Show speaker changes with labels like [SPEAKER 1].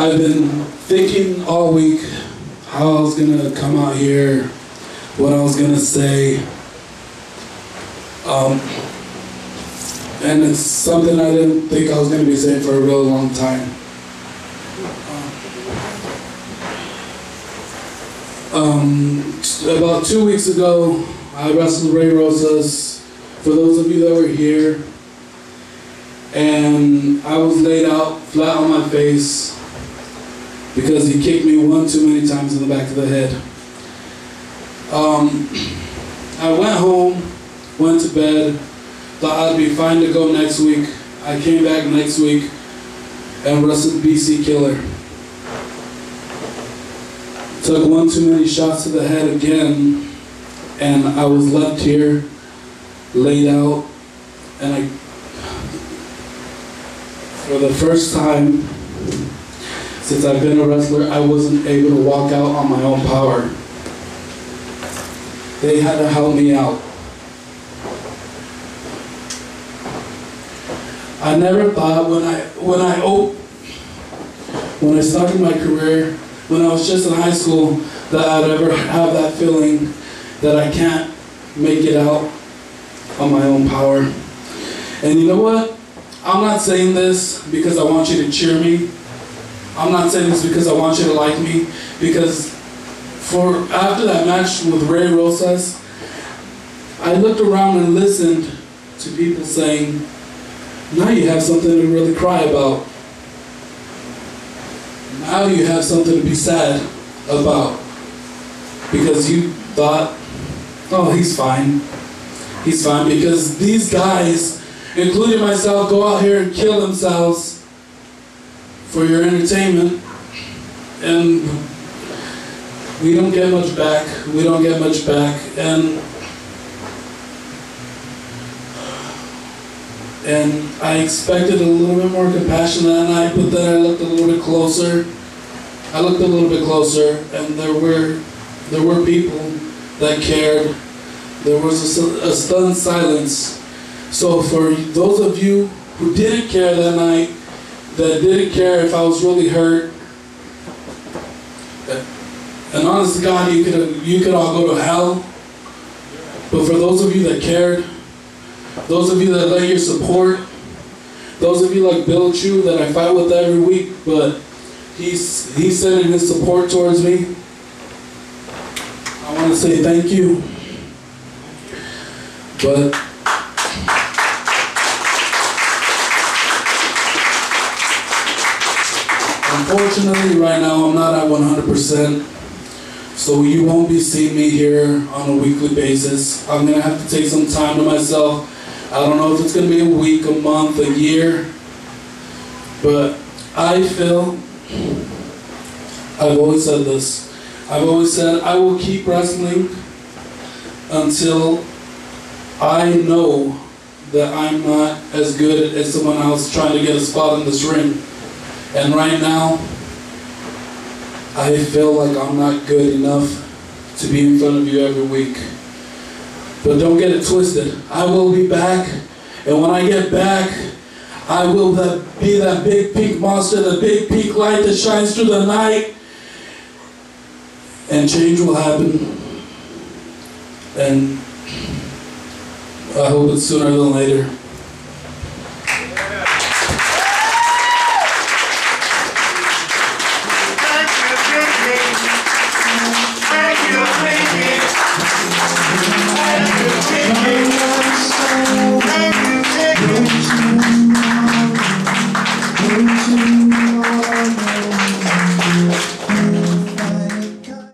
[SPEAKER 1] I've been thinking all week how I was gonna come out here, what I was gonna say, and it's something I didn't think I was gonna be saying for a really long time. About 2 weeks ago, I wrestled Ray Rosas. For those of you that were here, and I was laid out flat on my face because he kicked me one too many times in the back of the head. I went home, went to bed, thought I'd be fine to go next week. I came back next week and wrestled BC Killer. Took one too many shots to the head again, and I was left here, laid out, and for the first time since I've been a wrestler, I wasn't able to walk out on my own power. They had to help me out. I never thought when I started my career, when I was just in high school, that I'd ever have that feeling that I can't make it out on my own power. And you know what? I'm not saying this because I want you to cheer me. I'm not saying this because I want you to like me. Because after that match with Ray Rosas, I looked around and listened to people saying, now you have something to really cry about. Now you have something to be sad about. Because you thought, oh, he's fine. He's fine. Because these guys, including myself, go out here and kill themselves for your entertainment, and we don't get much back. We don't get much back, and I expected a little bit more compassion that night, but then I looked a little bit closer. I looked a little bit closer, and there were people that cared. There was a stunned silence. So for those of you who didn't care that night, that didn't care if I was really hurt, and honest to God, you could all go to hell. But for those of you that cared, those of you that lent your support, those of you like Bill Chu that I fight with every week, but he's sending his support towards me, I want to say thank you. But unfortunately, right now, I'm not at 100%, so you won't be seeing me here on a weekly basis. I'm going to have to take some time to myself. I don't know if it's going to be a week, a month, a year, but I feel, I've always said this, I've always said I will keep wrestling until I know that I'm not as good as someone else trying to get a spot in this ring. And right now, I feel like I'm not good enough to be in front of you every week. But don't get it twisted. I will be back, and when I get back, I will be that big pink monster, the big pink light that shines through the night, and change will happen. And I hope it's sooner than later.